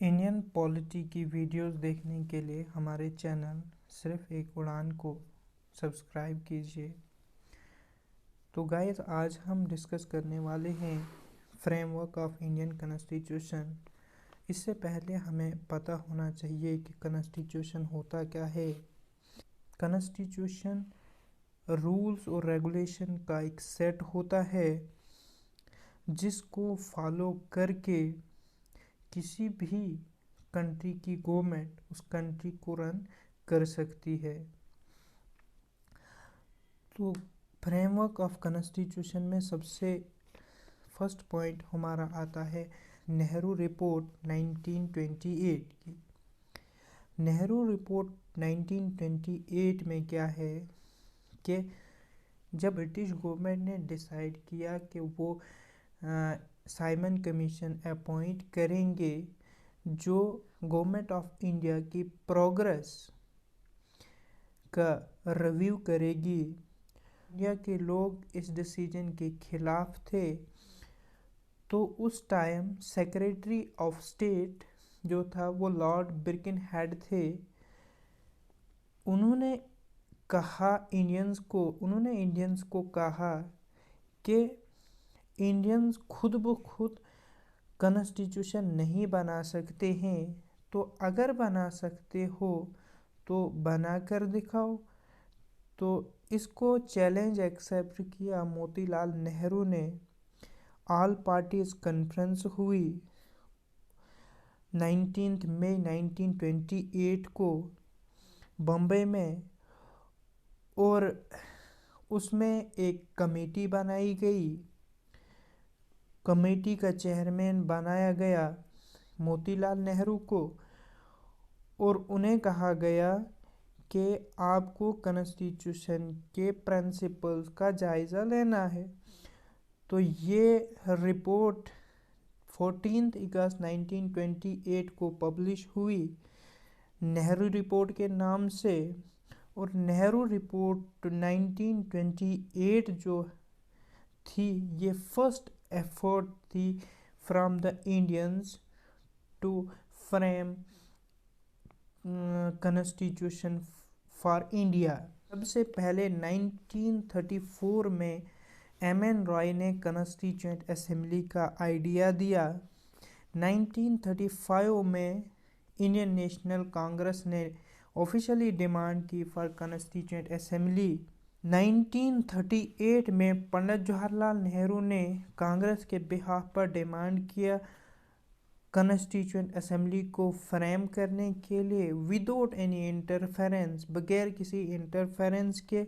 Indian polity की videos देखने के लिए हमारे चैनल सिर्फ एक उड़ान को सब्सक्राइब कीजिए। तो गाइस, आज हम डिस्कस करने वाले हैं फ्रेमवर्क ऑफ इंडियन कॉन्स्टिट्यूशन। इससे पहले हमें पता होना चाहिए कि कॉन्स्टिट्यूशन होता क्या है। कॉन्स्टिट्यूशन रूल्स और रेगुलेशन का एक सेट होता है जिसको फॉलो करके किसी भी कंट्री की गवर्नमेंट उस कंट्री को रन कर सकती है। तो फ्रेमवर्क ऑफ कॉन्स्टिट्यूशन में सबसे फर्स्ट पॉइंट हमारा आता है नेहरू रिपोर्ट 1928 की। नेहरू रिपोर्ट 1928 में क्या है कि जब ब्रिटिश गवर्नमेंट ने डिसाइड किया कि वो साइमन कमीशन अपॉइंट करेंगे जो गवर्नमेंट ऑफ इंडिया की प्रोग्रेस का रिव्यू करेगी। इंडिया के लोग इस डिसीजन के खिलाफ थे, तो उस टाइम सेक्रेटरी ऑफ स्टेट जो था वो लॉर्ड बिर्केनहेड थे। उन्होंने इंडियंस को कहा कि इंडियंस खुद ब खुद कॉन्स्टिट्यूशन नहीं बना सकते हैं, तो अगर बना सकते हो तो बना कर दिखाओ। तो इसको चैलेंज एक्सेप्ट किया मोतीलाल नेहरू ने। ऑल पार्टीज कॉन्फ्रेंस हुई 19 मई 1928 को बम्बई में, और उसमें एक कमेटी बनाई गई। कमेटी का चेयरमैन बनाया गया मोतीलाल नेहरू को, और उन्हें कहा गया कि आपको कॉन्स्टिट्यूशन के प्रिंसिपल्स का जायज़ा लेना है। तो ये रिपोर्ट 14 अगस्त 1928 को पब्लिश हुई नेहरू रिपोर्ट के नाम से। और नेहरू रिपोर्ट 1928 जो थी, ये फर्स्ट एफर्ट थी from the Indians to frame constitution for India. सबसे पहले 1934 में एम.एन. रॉय ने कॉन्स्टिट्यूएंट असेंबली का आइडिया दिया। 1935 में इंडियन नेशनल कांग्रेस ने ऑफिशियली डिमांड की फॉर कॉन्स्टिट्यूएंट असेंबली। 1938 में पंडित जवाहरलाल नेहरू ने कांग्रेस के बिहाफ पर डिमांड किया कॉन्स्टिट्यूएंट असेंबली को फ्रेम करने के लिए विदाउट एनी इंटरफेरेंस, बगैर किसी इंटरफेरेंस के।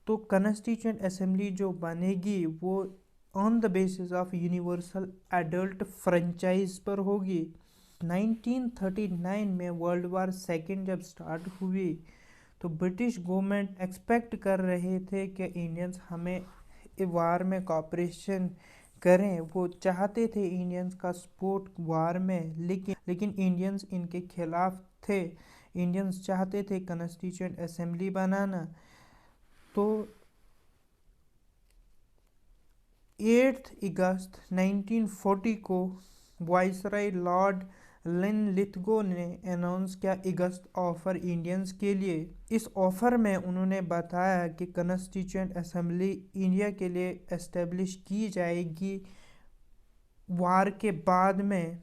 तो कॉन्स्टिट्यूएंट असेंबली जो बनेगी वो on the basis of universal adult franchise पर होगी। 1939 में वर्ल्ड वॉर सेकेंड जब स्टार्ट हुई, तो ब्रिटिश गवर्नमेंट एक्सपेक्ट कर रहे थे कि इंडियंस हमें वार में कॉपरेशन करें। वो चाहते थे इंडियंस का सपोर्ट वार में, लेकिन इंडियंस इनके खिलाफ थे। इंडियंस चाहते थे कॉन्स्टिट्यूएंट असेंबली बनाना। तो 8 अगस्त 1940 को वाइसराय लॉर्ड लिनलिथगो ने अनाउंस किया अगस्त ऑफर इंडियंस के लिए। इस ऑफर में उन्होंने बताया कि कॉन्स्टिट्यूएंट असेंबली इंडिया के लिए एस्टेब्लिश की जाएगी वार के बाद में,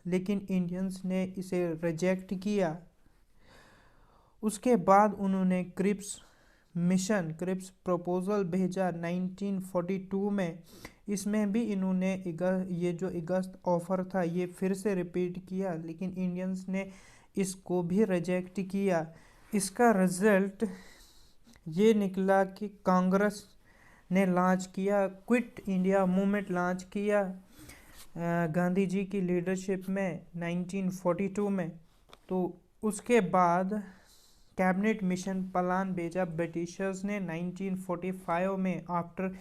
लेकिन इंडियंस ने इसे रिजेक्ट किया। उसके बाद उन्होंने क्रिप्स प्रपोजल भेजा 1942 में। इसमें भी इन्होंने ये जो अगस्त ऑफर था ये फिर से रिपीट किया, लेकिन इंडियंस ने इसको भी रिजेक्ट किया। इसका रिजल्ट ये निकला कि कांग्रेस ने लॉन्च किया क्विट इंडिया मूवमेंट लॉन्च किया गांधी जी की लीडरशिप में 1942 में। तो उसके बाद कैबिनेट मिशन प्लान भेजा ब्रिटिशर्स ने 1945 में आफ्टर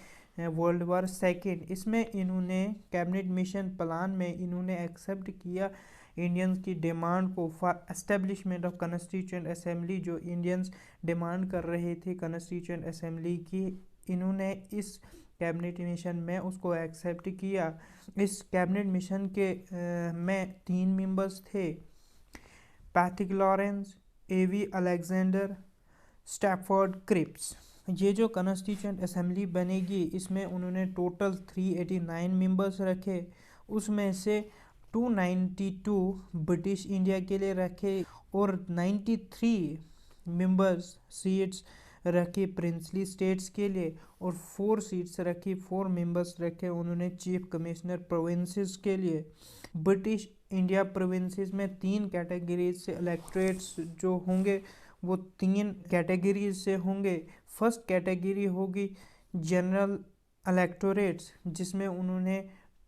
वर्ल्ड वॉर सेकेंड। इसमें इन्होंने कैबिनेट मिशन प्लान में इन्होंने एक्सेप्ट किया इंडियंस की डिमांड को for establishment of constituent assembly. जो इंडियंस डिमांड कर रहे थे कॉन्स्टिट्यूएंट असेंबली की, इन्होंने इस कैबिनेट मिशन में उसको एक्सेप्ट किया। इस कैबिनेट मिशन के में 3 मेंबर्स थे, पैथिक लॉरेंस, एवी अलेक्जेंडर, स्टैफोर्ड क्रिप्स। ये जो कॉन्स्टिट्यूएंट असेंबली बनेगी इसमें उन्होंने टोटल 389 मेंबर्स रखे, उसमें से 292 ब्रिटिश इंडिया के लिए रखे और 93 मेंबर्स सीट्स रखी प्रिंसली स्टेट्स के लिए और 4 सीट्स रखी, 4 मेंबर्स रखे उन्होंने चीफ कमिश्नर प्रोविंसेस के लिए। ब्रिटिश इंडिया प्रोविंसेस में 3 कैटेगरीज से इलेक्टोरेट्स जो होंगे वो 3 कैटेगरीज से होंगे। फर्स्ट कैटेगरी होगी जनरल इलेक्टोरेट्स जिसमें उन्होंने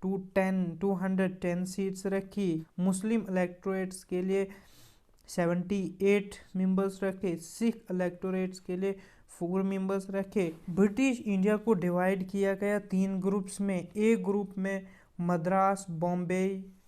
210 सीट्स रखी। मुस्लिम इलेक्टोरेट्स के लिए 78 मेंबर्स रखे। सिख इलेक्टोरेट्स के लिए 4 मेंबर्स रखे। ब्रिटिश इंडिया को डिवाइड किया गया 3 ग्रुप्स में। ए ग्रुप में मद्रास, बॉम्बे,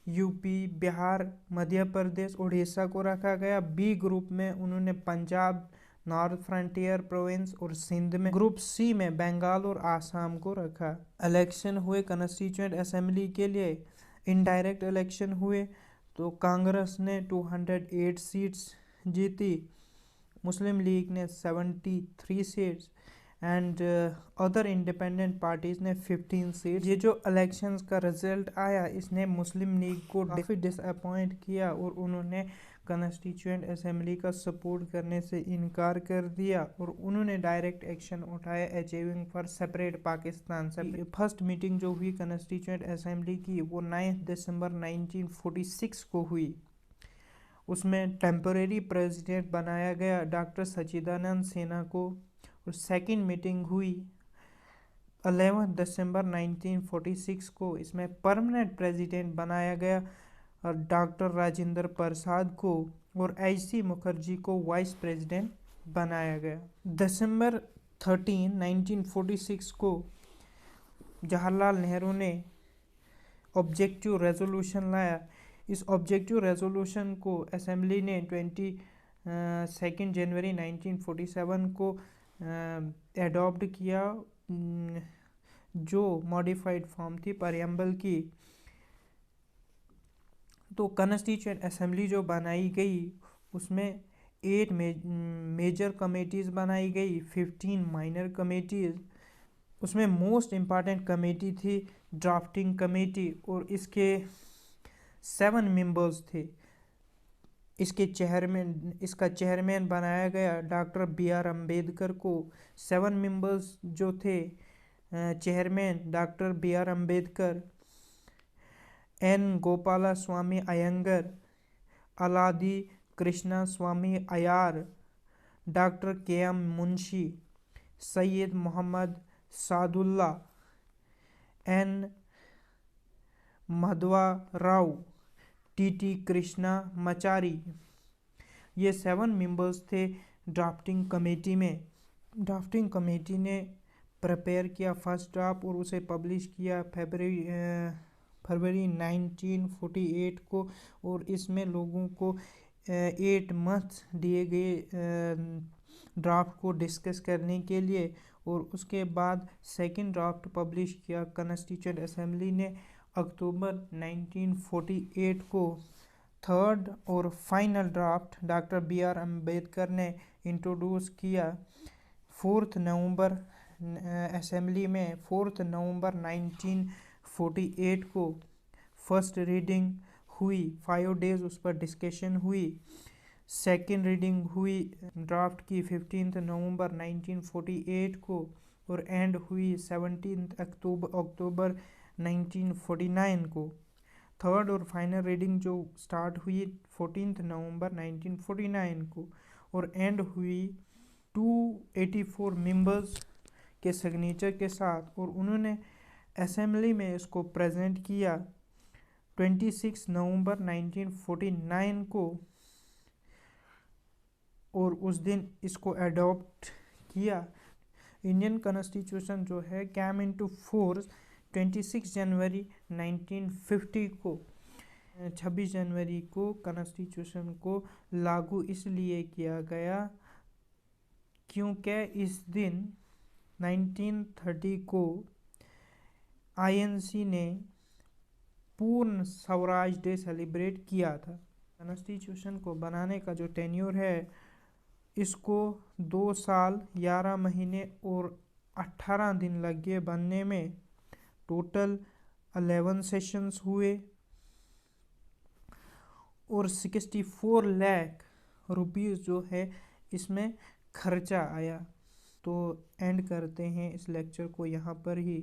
यूपी, बिहार, मध्य प्रदेश, उड़ीसा को रखा गया। बी ग्रुप में उन्होंने पंजाब, नॉर्थ फ्रंटियर प्रोविंस और सिंध में। ग्रुप सी में बंगाल और आसाम को रखा। इलेक्शन हुए कॉन्स्टिट्यूएंट असेंबली के लिए, इनडायरेक्ट इलेक्शन हुए तो कांग्रेस ने 208 सीट्स जीती, मुस्लिम लीग ने 73 seats and other independent parties ने 15 सीट्स। ये जो इलेक्शंस का रिजल्ट आया इसने मुस्लिम लीग को काफ़ी डिसअपॉइंट किया और उन्होंने कॉन्स्टिट्यूएंट असेंबली का सपोर्ट करने से इनकार कर दिया और उन्होंने डायरेक्ट एक्शन उठाया achieving for separate Pakistan. First meeting जो हुई कॉन्स्टिट्यूएंट असेंबली की वो 9 दिसंबर 1946 को हुई। उसमें टेम्परेरी प्रेसिडेंट बनाया गया डॉक्टर सच्चिदानंद सिन्हा को। और सेकंड मीटिंग हुई 11 दिसंबर 1946 को, इसमें परमानेंट प्रेसिडेंट बनाया गया और डॉक्टर राजेंद्र प्रसाद को और एच.सी. मुखर्जी को वाइस प्रेसिडेंट बनाया गया। दिसंबर 13, 1946 को जवाहरलाल नेहरू ने ऑब्जेक्टिव रेजोल्यूशन लाया। इस ऑब्जेक्टिव रेजोल्यूशन को असेंबली ने 22 जनवरी 1947 को एडॉप्ट किया, जो मॉडिफाइड फॉर्म थी प्रीएम्बल की। तो कॉन्स्टिट्यूएंट असेंबली जो बनाई गई उसमें 8 मेजर कमेटीज़ बनाई गई, 15 माइनर कमेटीज़। उसमें मोस्ट इम्पॉर्टेंट कमेटी थी ड्राफ्टिंग कमेटी और इसके 7 मेंबर्स थे। इसका चेयरमैन बनाया गया डॉक्टर B.R. अम्बेडकर को। 7 मेंबर्स जो थे chairman doctor B.R. Ambedkar, N Gopalaswami Ayyangar, Alladi Krishnaswami Ayyar, doctor K.M. Munshi, Syed Mohammad Saadulla, N Madhava Rao, T.T. Krishnamachari. ये 7 मेंबर्स थे ड्राफ्टिंग कमेटी में। ड्राफ्टिंग कमेटी ने प्रिपेयर किया फर्स्ट ड्राफ्ट और उसे पब्लिश किया फरवरी 1948 को और इसमें लोगों को 8 मंथ्स दिए गए ड्राफ्ट को डिस्कस करने के लिए और उसके बाद सेकंड ड्राफ्ट पब्लिश किया कॉन्स्टिट्यूएंट असेंबली ने अक्टूबर 1948 को। थर्ड और final draft doctor B.R. Ambedkar ने इंट्रोड्यूस किया 4 नवंबर असेंबली में। 4 नवंबर 1948 को फर्स्ट रीडिंग हुई, 5 डेज उस पर डिस्कशन हुई। सेकेंड रीडिंग हुई ड्राफ्ट की 15 नवंबर 1948 को और एंड हुई 17 अक्टूबर 1949 को। थर्ड और फाइनल रीडिंग जो स्टार्ट हुई 14 नवंबर 1949 को और एंड हुई 284 मेंबर्स के सिग्नेचर के साथ और उन्होंने असेंबली में इसको प्रेजेंट किया 26 नवंबर 1949 को और उस दिन इसको अडॉप्ट किया। इंडियन कॉन्स्टिट्यूशन जो है कैम इनटू फोर्स 26 जनवरी 1950 को। 26 जनवरी को कॉन्स्टिट्यूशन को लागू इसलिए किया गया क्योंकि इस दिन 1930 को आईएनसी ने पूर्ण स्वराज डे सेलिब्रेट किया था। कॉन्स्टिट्यूशन को बनाने का जो टेन्योर है, इसको 2 साल 11 महीने और 18 दिन लगे बनने में। टोटल 11 सेशंस हुए और 64 लाख रुपीज़ जो है इसमें खर्चा आया। तो एंड करते हैं इस लेक्चर को यहाँ पर ही।